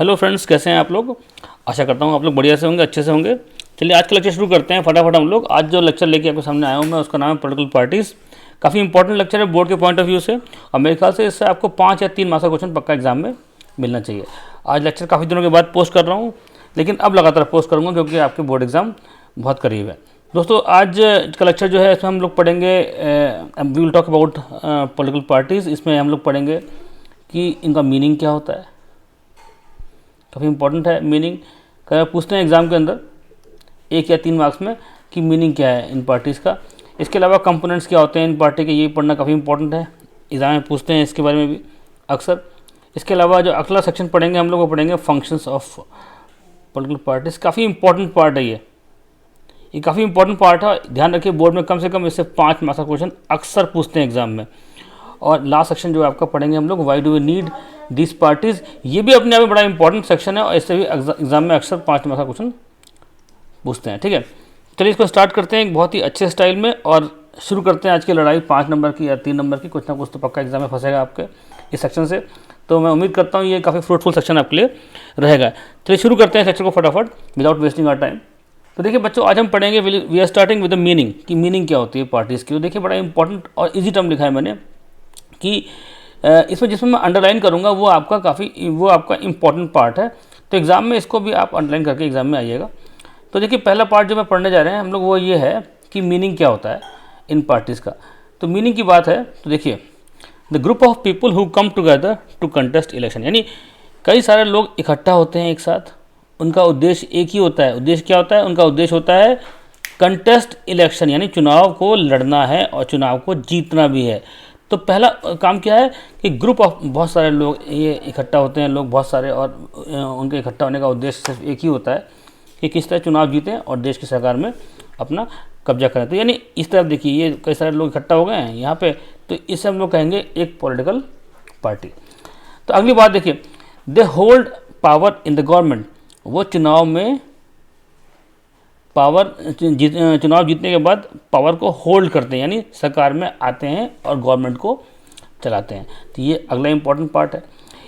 Hello friends, कैसे हैं आप लोग। आशा करता हूँ आप लोग बढ़िया से होंगे, अच्छे से होंगे। चलिए आज का लेक्चर शुरू करते हैं फटाफट हम लोग। आज जो लेक्चर लेके आपके सामने आया हूँ मैं, उसका नाम है पॉलिटिकल पार्टीज़। काफ़ी इंपॉर्टेंट लेक्चर है बोर्ड के पॉइंट ऑफ व्यू से, और मेरे ख्याल से इससे आपको 5 या 3 मार्क्स का क्वेश्चन पक्का एग्जाम में मिलना चाहिए। आज लेक्चर काफ़ी दिनों के बाद पोस्ट कर रहा हूँ, लेकिन अब लगातार पोस्ट करूँगा क्योंकि आपके बोर्ड एग्जाम बहुत करीब है। दोस्तों आज का लेक्चर जो है इसमें हम लोग पढ़ेंगे, we will talk about political parties. इसमें हम लोग पढ़ेंगे कि इनका मीनिंग क्या होता है। काफ़ी इंपॉर्टेंट है मीनिंग। कई पूछते हैं एग्ज़ाम के अंदर 1 या 3 मार्क्स में कि मीनिंग क्या है इन पार्टीज़ का। इसके अलावा कंपोनेंट्स क्या होते हैं इन पार्टी के, ये पढ़ना काफ़ी इंपॉर्टेंट है। एग्ज़ाम में पूछते हैं इसके बारे में भी अक्सर। इसके अलावा जो अगला सेक्शन पढ़ेंगे हम लोग, वो पढ़ेंगे फंक्शंस ऑफ पॉलिटिकल पार्टीज़। काफ़ी इंपॉर्टेंट पार्ट है ये काफ़ी इंपॉर्टेंट पार्ट है। ध्यान रखिए बोर्ड में कम से कम इससे 5 मार्क्स का क्वेश्चन अक्सर पूछते हैं एग्जाम में। और लास्ट सेक्शन जो आपका पढ़ेंगे हम लोग, why do we need this parties. ये भी अपने आप में बड़ा इंपॉर्टेंट सेक्शन है और इससे भी एग्जाम में अक्सर 5 मार्क्स का क्वेश्चन पूछते हैं। ठीक है, चलिए इसको स्टार्ट करते हैं एक बहुत ही अच्छे स्टाइल में और शुरू करते हैं आज की लड़ाई 5 नंबर की या 3 नंबर की। कुछ ना कुछ तो पक्का एग्जाम में फंसेगा आपके इस सेक्शन से, तो मैं उम्मीद करता हूँ ये काफ़ी फ्रूटफुल सेक्शन आपके लिए रहेगा। चलिए शुरू करते हैं सेक्शन को फटाफट विदाउट वेस्टिंग आवर टाइम। तो देखिए बच्चों, आज हम पढ़ेंगे we are starting with the meaning, कि मीनिंग क्या होती है पार्टीज़ की। तो देखिए बड़ा इंपॉर्टेंट और इजी टर्म लिखा है मैंने कि इसमें जिसमें मैं अंडरलाइन करूँगा वो आपका इंपॉर्टेंट पार्ट है। तो एग्ज़ाम में इसको भी आप अंडरलाइन करके एग्ज़ाम में आइएगा। तो देखिए पहला पार्ट जो मैं पढ़ने जा रहे हैं हम लोग, वो ये है कि मीनिंग क्या होता है इन पार्टीज़ का। तो मीनिंग की बात है तो देखिए, the group of people who come together to contest election, यानी कई सारे लोग इकट्ठा होते हैं एक साथ। उनका उद्देश्य एक ही होता है। उद्देश्य क्या होता है? उनका उद्देश्य होता है कंटेस्ट इलेक्शन, यानी चुनाव को लड़ना है और चुनाव को जीतना भी है। तो पहला काम क्या है कि ग्रुप ऑफ, बहुत सारे लोग ये इकट्ठा होते हैं, लोग बहुत सारे, और उनके इकट्ठा होने का उद्देश्य सिर्फ एक ही होता है कि किस तरह चुनाव जीतें और देश की सरकार में अपना कब्जा करें। तो यानी इस तरफ देखिए, ये कई सारे लोग इकट्ठा हो गए हैं यहाँ पे, तो इससे हम लोग कहेंगे एक पॉलिटिकल पार्टी। तो अगली बात देखिए, they hold power in the government, वो चुनाव में चुनाव जीतने के बाद पावर को होल्ड करते हैं, यानी सरकार में आते हैं और गवर्नमेंट को चलाते हैं। तो ये अगला इंपॉर्टेंट पार्ट है।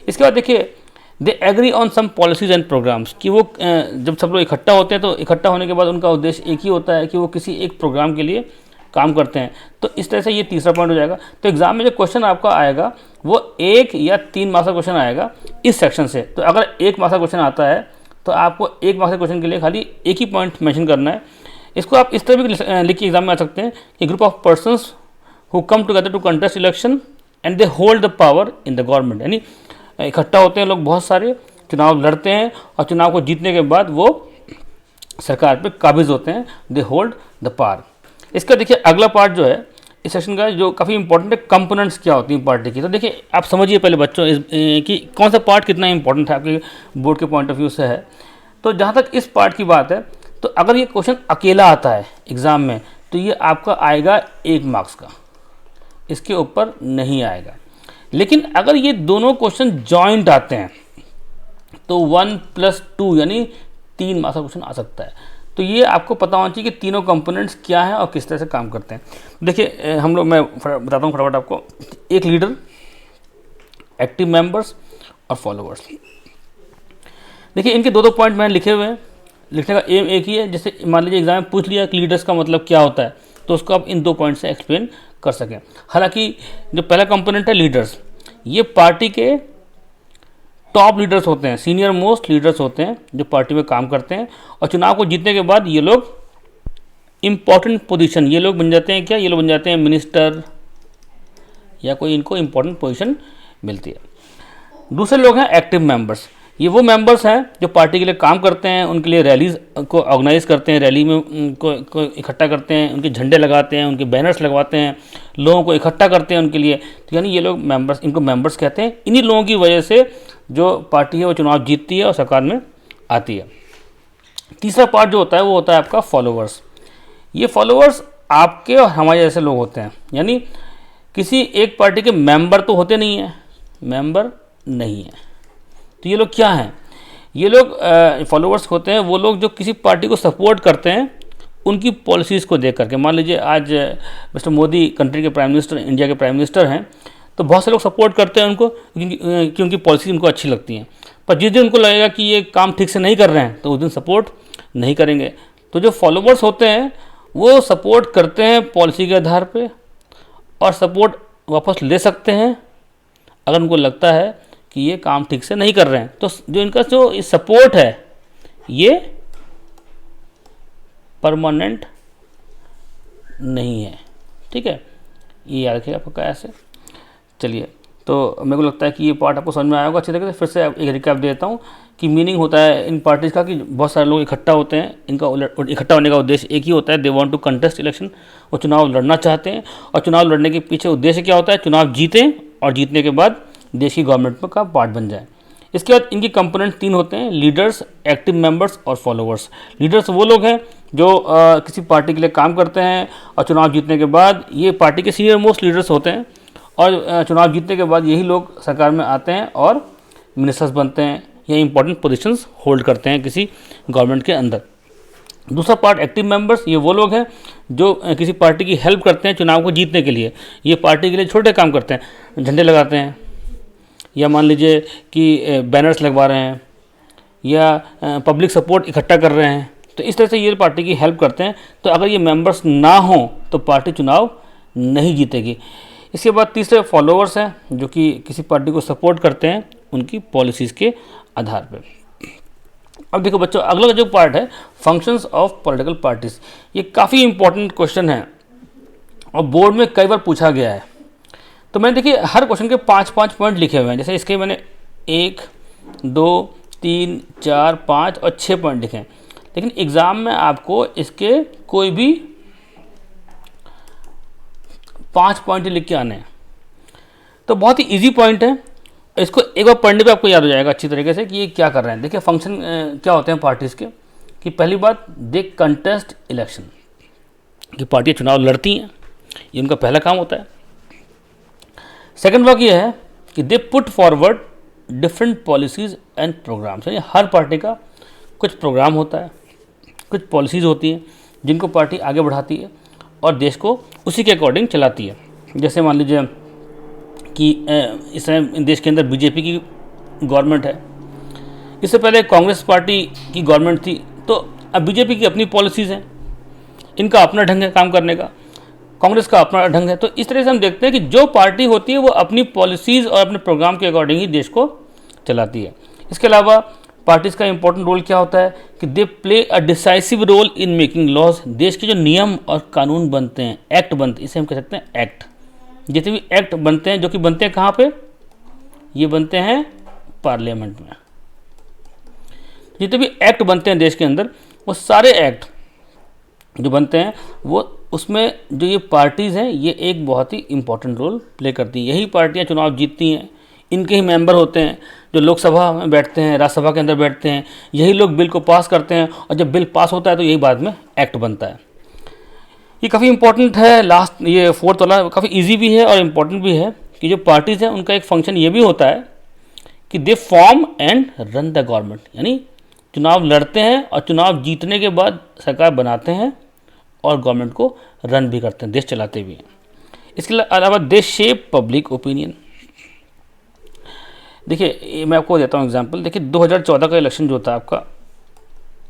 इसके बाद देखिए, they agree on some policies and programmes, कि वो जब सब लोग इकट्ठा होते हैं तो इकट्ठा होने के बाद उनका उद्देश्य एक ही होता है कि वो किसी एक प्रोग्राम के लिए काम करते हैं। तो इस तरह से ये तीसरा पॉइंट हो जाएगा। तो एग्जाम में जो क्वेश्चन आपका आएगा वो 1 या 3 मार्क्स का क्वेश्चन आएगा इस सेक्शन से। तो अगर 1 मार्क्स का क्वेश्चन आता है तो आपको 1 मार्क्स के क्वेश्चन के लिए खाली एक ही पॉइंट मेंशन करना है। इसको आप इस तरह भी लिख के एग्जाम में आ सकते हैं कि group of persons who come together to contest election and they hold the power in the government, यानी इकट्ठा होते हैं लोग बहुत सारे, चुनाव लड़ते हैं और चुनाव को जीतने के बाद वो सरकार पे काबिज होते हैं। दे होल्ड द पावर। इसका देखिए अगला पार्ट जो है इस सेक्शन का, जो काफ़ी इंपॉर्टेंट है, कंपोनेंट्स क्या होती हैं पार्टी की। तो देखिए आप समझिए पहले बच्चों कि कौन सा पार्ट कितना इंपॉर्टेंट है आपके बोर्ड के पॉइंट ऑफ व्यू से है। तो जहाँ तक इस पार्ट की बात है, तो अगर ये क्वेश्चन अकेला आता है एग्ज़ाम में तो ये आपका आएगा 1 मार्क्स का, इसके ऊपर नहीं आएगा। लेकिन अगर ये दोनों क्वेश्चन जॉइंट आते हैं तो 1+2 यानी 3 मार्क्स का क्वेश्चन आ सकता है। तो ये आपको पता होना चाहिए कि तीनों कंपोनेंट्स क्या हैं और किस तरह से काम करते हैं। देखिए मैं बताता हूँ फटाफट आपको। एक लीडर, एक्टिव मेंबर्स और फॉलोअर्स। देखिए इनके 2-2 पॉइंट मैंने लिखे हुए हैं। लिखने का एम एक ही है। जैसे मान लीजिए एग्जाम में पूछ लिया कि लीडर्स का मतलब क्या होता है, तो उसको आप इन 2 पॉइंट से एक्सप्लेन कर सकें। हालांकि जो पहला कंपोनेंट है लीडर्स, ये पार्टी के टॉप लीडर्स होते हैं, सीनियर मोस्ट लीडर्स होते हैं जो पार्टी में काम करते हैं, और चुनाव को जीतने के बाद ये लोग इम्पॉर्टेंट पोजीशन, ये लोग बन जाते हैं क्या, ये लोग बन जाते हैं मिनिस्टर या कोई इनको इम्पॉर्टेंट पोजीशन मिलती है। दूसरे लोग हैं एक्टिव मेंबर्स। ये वो मेंबर्स हैं जो पार्टी के लिए काम करते हैं, उनके लिए रैलीज को ऑर्गेनाइज करते हैं, रैली में उनको इकट्ठा करते हैं, उनके झंडे लगाते हैं, उनके बैनर्स लगवाते हैं, लोगों को इकट्ठा करते हैं उनके लिए। तो यानी ये लोग मेंबर्स, इनको मेंबर्स कहते हैं। इन्हीं लोगों की वजह से जो पार्टी है वो चुनाव जीतती है और सरकार में आती है। तीसरा पार्ट जो होता है वो होता है आपका फॉलोअर्स। ये फॉलोअर्स आपके और हमारे जैसे लोग होते हैं, यानी किसी एक पार्टी के मेंबर तो होते नहीं हैं, मेंबर नहीं है। तो ये लोग क्या हैं? ये लोग फॉलोअर्स होते हैं वो लोग जो किसी पार्टी को सपोर्ट करते हैं उनकी पॉलिसीज़ को देख करके। मान लीजिए आज मिस्टर मोदी कंट्री के प्राइम मिनिस्टर, इंडिया के प्राइम मिनिस्टर हैं, तो बहुत से लोग सपोर्ट करते हैं उनको क्योंकि उनकी पॉलिसी उनको अच्छी लगती हैं, पर जिस दिन उनको लगेगा कि ये काम ठीक से नहीं कर रहे हैं तो उस दिन सपोर्ट नहीं करेंगे। तो जो फॉलोवर्स होते हैं वो सपोर्ट करते हैं पॉलिसी के आधार पे और सपोर्ट वापस ले सकते हैं अगर उनको लगता है कि ये काम ठीक से नहीं कर रहे हैं। तो जो इनका जो सपोर्ट है ये परमानेंट नहीं है, ठीक है, ये याद रखिएगा आपका ऐसे। चलिए, तो मेरे को लगता है कि ये पार्ट आपको समझ में आया होगा अच्छी तरीके से। फिर से एक रिकैप देता हूँ कि मीनिंग होता है इन पार्टीज़ का कि बहुत सारे लोग इकट्ठा होते हैं, इनका इकट्ठा होने का उद्देश्य एक ही होता है, they want to contest election, वो चुनाव लड़ना चाहते हैं। और चुनाव लड़ने के पीछे उद्देश्य क्या होता है, चुनाव जीतें और जीतने के बाद देश की गवर्नमेंट का पार्ट बन जाए। इसके बाद इनकी कंपोनेंट 3 होते हैं, लीडर्स, एक्टिव मेंबर्स और फॉलोवर्स। लीडर्स वो लोग हैं जो किसी पार्टी के लिए काम करते हैं और चुनाव जीतने के बाद ये पार्टी के सीनियर मोस्ट लीडर्स होते हैं और चुनाव जीतने के बाद यही लोग सरकार में आते हैं और मिनिस्टर्स बनते हैं या इंपॉर्टेंट पोजीशंस होल्ड करते हैं किसी गवर्नमेंट के अंदर। दूसरा पार्ट एक्टिव मेंबर्स, ये वो लोग हैं जो किसी पार्टी की हेल्प करते हैं चुनाव को जीतने के लिए। ये पार्टी के लिए छोटे काम करते हैं, झंडे लगाते हैं या मान लीजिए कि बैनर्स लगवा रहे हैं या पब्लिक सपोर्ट इकट्ठा कर रहे हैं। तो इस तरह से ये पार्टी की हेल्प करते हैं। तो अगर ये मेंबर्स ना हों तो पार्टी चुनाव नहीं जीतेगी। इसके बाद तीसरे फॉलोअर्स हैं जो कि किसी पार्टी को सपोर्ट करते हैं उनकी पॉलिसीज़ के आधार पर। अब देखो बच्चों, अगला जो पार्ट है फंक्शंस ऑफ पॉलिटिकल पार्टीज, ये काफ़ी इंपॉर्टेंट क्वेश्चन है और बोर्ड में कई बार पूछा गया है। तो मैंने देखिए हर क्वेश्चन के 5-5 पॉइंट लिखे हुए हैं। जैसे इसके मैंने 1, 2, 3, 4, 5 और 6 पॉइंट लिखे हैं, लेकिन एग्ज़ाम में आपको इसके कोई भी 5 पॉइंट लिख के आने हैं। तो बहुत ही इजी पॉइंट है, इसको एक बार पढ़ने पे आपको याद हो जाएगा अच्छी तरीके से कि ये क्या कर रहे हैं। देखिए फंक्शन क्या होते हैं पार्टीज़ के, कि पहली बात दे कंटेस्ट इलेक्शन, कि पार्टियाँ चुनाव लड़ती हैं, ये उनका पहला काम होता है। सेकंड वर्क ये है कि they put forward different policies and programmes, यानी हर पार्टी का कुछ प्रोग्राम होता है, कुछ पॉलिसीज़ होती हैं जिनको पार्टी आगे बढ़ाती है और देश को उसी के अकॉर्डिंग चलाती है। जैसे मान लीजिए कि इस समय देश के अंदर बीजेपी की गवर्नमेंट है, इससे पहले कांग्रेस पार्टी की गवर्नमेंट थी, तो अब बीजेपी की अपनी पॉलिसीज़ हैं, इनका अपना ढंग है काम करने का, कांग्रेस का अपना ढंग है। तो इस तरह से हम देखते हैं कि जो पार्टी होती है वो अपनी पॉलिसीज़ और अपने प्रोग्राम के अकॉर्डिंग ही देश को चलाती है। इसके अलावा पार्टीज़ का इंपॉर्टेंट रोल क्या होता है कि they play a decisive role in making laws, देश के जो नियम और कानून बनते हैं, एक्ट बनते, इसे हम कह सकते हैं एक्ट, जितने भी एक्ट बनते हैं, जो कि बनते हैं कहाँ पे, ये बनते हैं पार्लियामेंट में। जितने भी एक्ट बनते हैं देश के अंदर, वो सारे एक्ट जो बनते हैं वो उसमें जो ये पार्टीज़ हैं ये एक बहुत ही इंपॉर्टेंट रोल प्ले करती हैं। यही पार्टियां चुनाव जीतती हैं, इनके ही मेंबर होते हैं जो लोकसभा में बैठते हैं, राज्यसभा के अंदर बैठते हैं, यही लोग बिल को पास करते हैं और जब बिल पास होता है तो यही बाद में एक्ट बनता है। ये काफ़ी इंपॉर्टेंट है। लास्ट ये फोर्थ वाला काफ़ी ईजी भी है और इम्पॉर्टेंट भी है कि जो पार्टीज़ हैं उनका एक फंक्शन ये भी होता है कि they form and run the government, यानी चुनाव लड़ते हैं और चुनाव जीतने के बाद सरकार बनाते हैं और गवर्नमेंट को रन भी करते हैं, देश चलाते भी हैं। इसके अलावा दे शेप पब्लिक ओपिनियन। देखिए मैं आपको देता हूँ एग्जांपल। देखिए 2014 का इलेक्शन जो था आपका,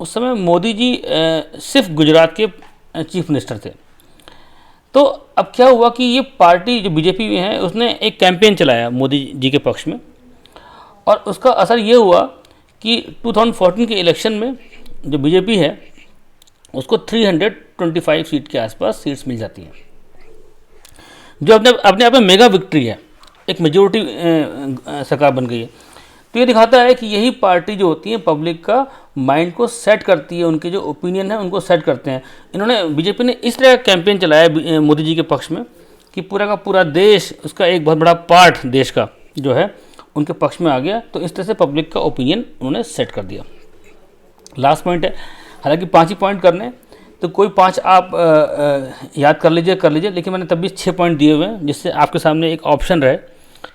उस समय मोदी जी सिर्फ गुजरात के चीफ मिनिस्टर थे। तो अब क्या हुआ कि ये पार्टी जो बीजेपी में है उसने एक कैंपेन चलाया मोदी जी के पक्ष में, और उसका असर ये हुआ कि 2014 के इलेक्शन में जो बीजेपी है उसको 325 सीट के आसपास सीट्स मिल जाती हैं, जो अपने आप में मेगा विक्ट्री है, एक मेजोरिटी सरकार बन गई है। तो ये दिखाता है कि यही पार्टी जो होती है पब्लिक का माइंड को सेट करती है, उनके जो ओपिनियन है उनको सेट करते हैं। इन्होंने बीजेपी ने इस तरह कैंपेन चलाया मोदी जी के पक्ष में कि पूरा का पूरा देश, उसका एक बहुत बड़ा पार्ट देश का जो है उनके पक्ष में आ गया। तो इस तरह से पब्लिक का ओपिनियन उन्होंने सेट कर दिया। लास्ट पॉइंट है, हालांकि 5 ही पॉइंट करने हैं तो कोई 5 आप याद कर लीजिए, लेकिन मैंने तब भी 6 पॉइंट दिए हुए हैं जिससे आपके सामने एक ऑप्शन रहे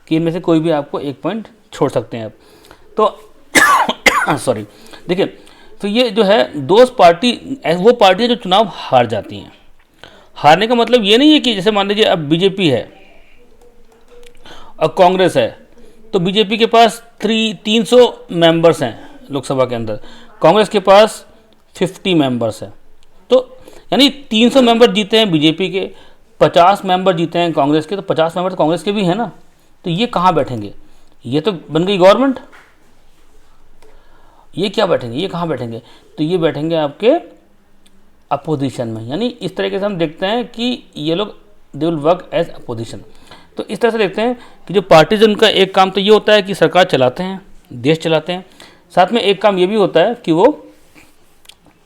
कि इनमें से कोई भी आपको 1 पॉइंट छोड़ सकते हैं आप। तो सॉरी, देखिए तो ये जो है दोस्त पार्टी वो पार्टियाँ जो चुनाव हार जाती हैं। हारने का मतलब ये नहीं है कि जैसे मान लीजिए अब बीजेपी है और कांग्रेस है, तो बीजेपी के पास 300 मेंबर्स हैं लोकसभा के अंदर, कांग्रेस के पास 50 मेंबर्स हैं। तो यानी 300 मेंबर जीते हैं बीजेपी के, 50 मेंबर जीते हैं कांग्रेस के, तो 50 मेंबर तो कांग्रेस के भी हैं ना। तो ये कहाँ बैठेंगे? ये तो बन गई गवर्नमेंट। ये क्या बैठेंगे? ये कहाँ बैठेंगे? तो ये बैठेंगे आपके अपोजिशन में। यानी इस तरीके से हम देखते हैं कि ये लोग they will work as opposition. तो इस तरह से देखते हैं कि जो पार्टीज, उनका एक काम तो ये होता है कि सरकार चलाते हैं, देश चलाते हैं, साथ में एक काम ये भी होता है कि वो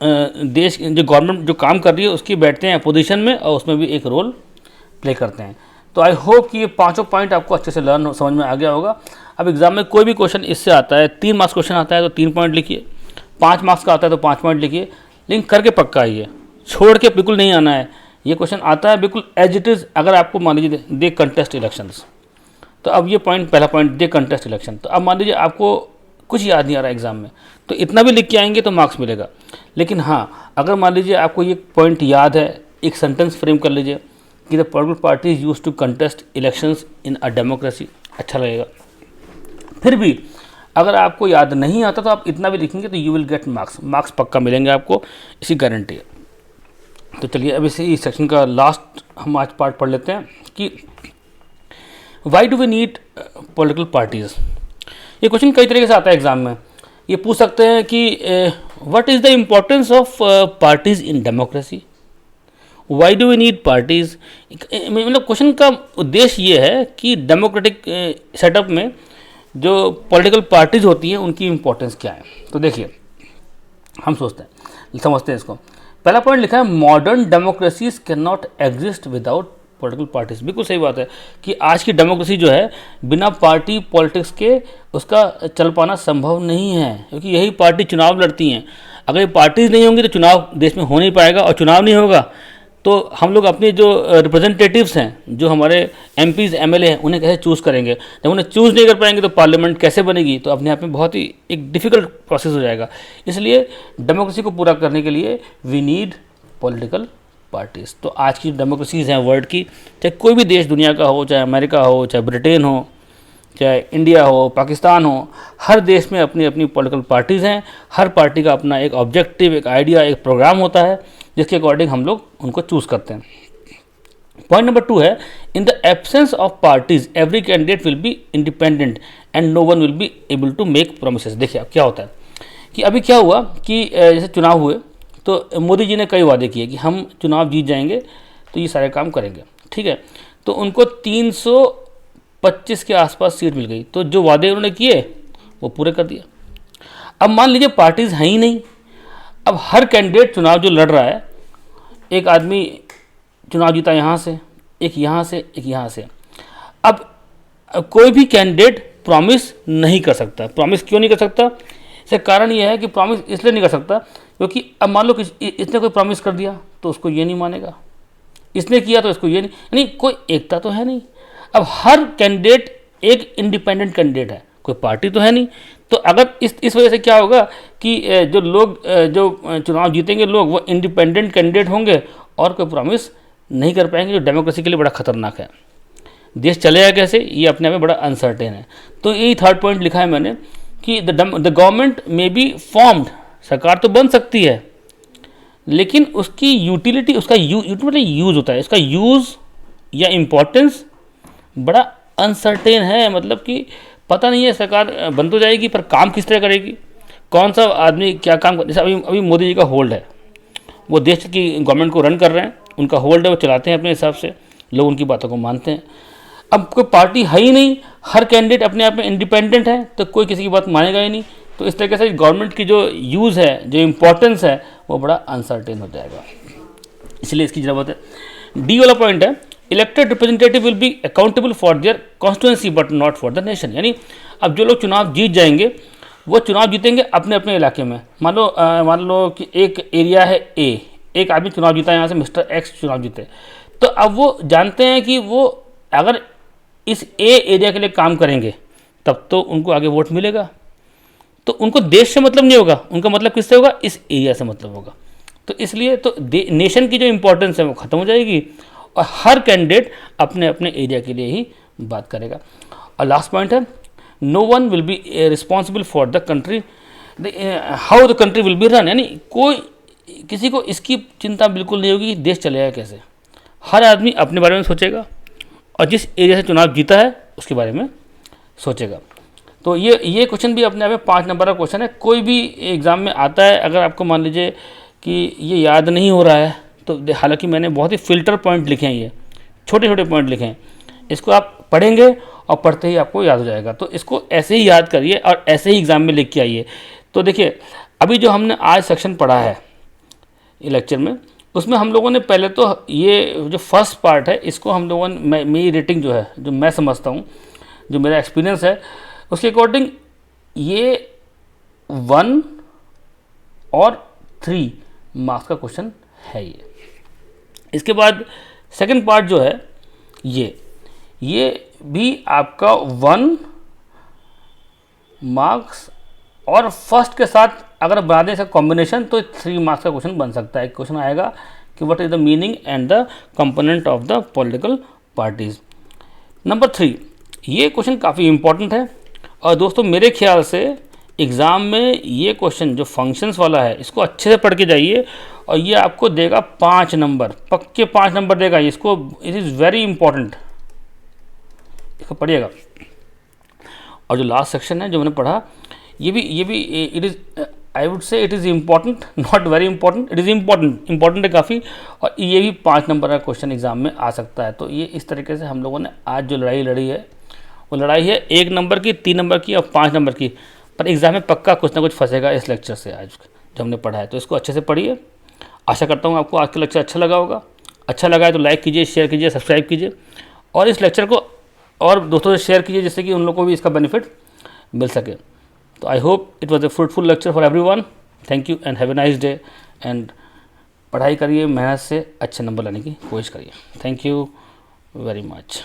देश जो गवर्नमेंट जो काम कर रही है उसकी बैठते हैं अपोजिशन में और उसमें भी एक रोल प्ले करते हैं। तो आई होप कि ये पांचों पॉइंट आपको अच्छे से समझ में आ गया होगा। अब एग्जाम में कोई भी क्वेश्चन इससे आता है, 3 मार्क्स क्वेश्चन आता है तो 3 पॉइंट लिखिए, 5 मार्क्स का आता है तो 5 पॉइंट लिखिए, लेकिन करके पक्का आइए, छोड़ के बिल्कुल नहीं आना है। ये क्वेश्चन आता है बिल्कुल एज इट इज़। अगर आपको मान लीजिए दे कंटेस्ट इलेक्शंस, तो अब ये पॉइंट, पहला पॉइंट दे कंटेस्ट इलेक्शन, तो अब मान लीजिए आपको कुछ याद नहीं आ रहा एग्जाम में, तो इतना भी लिख के आएंगे तो मार्क्स मिलेगा। लेकिन हाँ, अगर मान लीजिए आपको ये पॉइंट याद है, एक सेंटेंस फ्रेम कर लीजिए कि the political parties use to contest elections in a democracy, अच्छा लगेगा। फिर भी अगर आपको याद नहीं आता तो आप इतना भी लिखेंगे तो यू विल गेट मार्क्स पक्का मिलेंगे आपको, इसी गारंटी है। तो चलिए अब इस सेक्शन का लास्ट हम आज पार्ट पढ़ लेते हैं कि why do we need political parties. ये क्वेश्चन कई तरीके से आता है एग्जाम में। ये पूछ सकते हैं कि what is the importance of parties in democracy, why do we need parties. मतलब क्वेश्चन का उद्देश्य ये है कि डेमोक्रेटिक सेटअप में जो पॉलिटिकल पार्टीज होती हैं उनकी इम्पोर्टेंस क्या है। तो देखिए, हम समझते हैं इसको। पहला पॉइंट लिखा है modern democracies can not exist without political parties. बिल्कुल सही बात है कि आज की डेमोक्रेसी जो है बिना पार्टी पॉलिटिक्स के उसका चल पाना संभव नहीं है, क्योंकि यही पार्टी चुनाव लड़ती हैं। अगर ये पार्टीज नहीं होंगी तो चुनाव देश में हो नहीं पाएगा, और चुनाव नहीं होगा तो हम लोग अपने जो रिप्रेजेंटेटिव्स हैं, जो हमारे एमपीज़ एमएलए हैं, उन्हें कैसे चूज़ करेंगे। जब उन्हें चूज़ नहीं कर पाएंगे तो पार्लियामेंट कैसे बनेगी। तो अपने आप में बहुत ही एक डिफ़िकल्ट प्रोसेस हो जाएगा। इसलिए डेमोक्रेसी को पूरा करने के लिए वी नीड पॉलिटिकल पार्टीज़। तो आज की डेमोक्रेसीज़ हैं वर्ल्ड की, चाहे कोई भी देश दुनिया का हो, चाहे अमेरिका हो, चाहे ब्रिटेन हो, चाहे इंडिया हो, पाकिस्तान हो, हर देश में अपनी अपनी पॉलिटिकल पार्टीज़ हैं। हर पार्टी का अपना एक ऑब्जेक्टिव, एक आइडिया, एक प्रोग्राम होता है जिसके अकॉर्डिंग हम लोग उनको चूज़ करते हैं। पॉइंट नंबर 2 है in the absence of parties every candidate will be independent and no one will be able to make promises. देखिए अब क्या होता है कि अभी क्या हुआ कि जैसे चुनाव हुए तो मोदी जी ने कई वादे किए कि हम चुनाव जीत जाएंगे तो ये सारे काम करेंगे, ठीक है। तो उनको 325 के आसपास सीट मिल गई, तो जो वादे उन्होंने किए वो पूरे कर दिए। अब मान लीजिए पार्टीज हैं ही नहीं। अब हर कैंडिडेट चुनाव जो लड़ रहा है, एक आदमी चुनाव जीता यहाँ से, एक यहाँ से, एक यहाँ से। अब कोई भी कैंडिडेट प्रॉमिस नहीं कर सकता। प्रॉमिस क्यों नहीं कर सकता? इसका कारण यह है कि प्रॉमिस इसलिए नहीं कर सकता क्योंकि अब मान लो कि इसने कोई प्रॉमिस कर दिया तो उसको ये नहीं मानेगा, इसने किया तो इसको ये नहीं, यानी कोई एकता तो है नहीं। अब हर कैंडिडेट एक इंडिपेंडेंट कैंडिडेट है, कोई पार्टी तो है नहीं। तो अगर इस वजह से क्या होगा कि जो लोग जो चुनाव जीतेंगे लोग वो इंडिपेंडेंट कैंडिडेट होंगे और कोई प्रॉमिस नहीं कर पाएंगे, जो डेमोक्रेसी के लिए बड़ा खतरनाक है। देश चलेगा कैसे, ये अपने आप में बड़ा अनसर्टेन है। तो यही थर्ड पॉइंट लिखा है मैंने कि द गवर्नमेंट में बी फॉर्म्ड, सरकार तो बन सकती है लेकिन उसकी यूटिलिटी, उसका मतलब यूज़ होता है, इसका यूज़ या इम्पोर्टेंस बड़ा अनसर्टेन है। मतलब कि पता नहीं है, सरकार बन तो जाएगी पर काम किस तरह करेगी, कौन सा आदमी क्या काम कर। जैसे अभी मोदी जी का होल्ड है, वो देश की गवर्नमेंट को रन कर रहे हैं, उनका होल्ड है, वो चलाते हैं अपने हिसाब से, लोग उनकी बातों को मानते हैं। अब कोई पार्टी है ही नहीं, हर कैंडिडेट अपने आप में इंडिपेंडेंट है, तो कोई किसी की बात मानेगा ही नहीं। तो इस तरीके से गवर्नमेंट की जो यूज़ है, जो इम्पोर्टेंस है, वो बड़ा अनसर्टेन हो जाएगा, इसलिए इसकी ज़रूरत है। डी वाला पॉइंट है elected representative will be accountable for their constituency but not for the nation. यानी अब जो लोग चुनाव जीत जाएंगे वो चुनाव जीतेंगे अपने अपने इलाके में। मान लो कि एक एरिया है ए, एक आदमी चुनाव जीता है, यहाँ से मिस्टर एक्स चुनाव जीते, तो अब वो जानते हैं कि वो अगर इस ए एरिया के लिए काम करेंगे तब तो उनको आगे वोट मिलेगा। तो उनको देश से मतलब नहीं होगा, उनका मतलब किससे होगा, इस एरिया से मतलब होगा। तो इसलिए तो नेशन की जो इम्पोर्टेंस है वो ख़त्म हो जाएगी और हर कैंडिडेट अपने अपने एरिया के लिए ही बात करेगा। और लास्ट पॉइंट है, no one will be responsible for the country, how the country will be run, यानी कोई किसी को इसकी चिंता बिल्कुल नहीं होगी कि देश चलेगा कैसे। हर आदमी अपने बारे में सोचेगा और जिस एरिया से चुनाव जीता है उसके बारे में सोचेगा। तो ये क्वेश्चन भी अपने आप में 5 नंबर का क्वेश्चन है। कोई भी एग्ज़ाम में आता है, अगर आपको मान लीजिए कि ये याद नहीं हो रहा है तो हालांकि मैंने बहुत ही फ़िल्टर पॉइंट लिखे हैं, ये छोटे छोटे पॉइंट लिखे हैं, इसको आप पढ़ेंगे और पढ़ते ही आपको याद हो जाएगा। तो इसको ऐसे ही याद करिए और ऐसे ही एग्ज़ाम में लिख के आइए। तो देखिए अभी जो हमने आज सेक्शन पढ़ा है लेक्चर में, उसमें हम लोगों ने पहले तो ये जो फर्स्ट पार्ट है इसको हम लोगों ने, मेरी रेटिंग जो है, जो मैं समझता हूँ, जो मेरा एक्सपीरियंस है उसके अकॉर्डिंग, ये 1 और 3 मार्क्स का क्वेश्चन है ये। इसके बाद सेकंड पार्ट जो है ये भी आपका 1 मार्क्स और फर्स्ट के साथ अगर बना दें इसका कॉम्बिनेशन तो 3 मार्क्स का क्वेश्चन बन सकता है। क्वेश्चन आएगा कि what is the meaning and the component of the political parties. Number 3, ये क्वेश्चन काफ़ी इंपॉर्टेंट है और दोस्तों मेरे ख्याल से एग्ज़ाम में ये क्वेश्चन जो फंक्शंस वाला है इसको अच्छे से पढ़ के जाइए और ये आपको देगा 5 नंबर, पक्के 5 नंबर देगा इसको। इट इज़ वेरी इंपॉर्टेंट, इसको पढ़िएगा। और जो लास्ट सेक्शन है जो मैंने पढ़ा, ये भी it is, I would say it is important, not very important, it is important है काफ़ी, और ये भी 5 नंबर का क्वेश्चन एग्जाम में आ सकता है। तो ये इस तरीके से हम लोगों ने आज जो लड़ाई लड़ी है वो लड़ाई है 1 नंबर की, 3 नंबर की और 5 नंबर की, पर एग्जाम में पक्का कुछ ना कुछ फंसेगा इस लेक्चर से आज जो हमने पढ़ा है। तो इसको अच्छे से पढ़िए। आशा करता हूँ आपको आज का लेक्चर अच्छा लगा होगा। अच्छा लगा है तो लाइक कीजिए, शेयर कीजिए, सब्सक्राइब कीजिए और इस लेक्चर को और दोस्तों से शेयर कीजिए जिससे कि उन लोगों को भी इसका बेनिफिट मिल सके। तो I hope it was a fruitful lecture for everyone. Thank you and have a nice day. And पढ़ाई करिए, मेहनत से अच्छे नंबर लाने की कोशिश करिए। Thank you very much.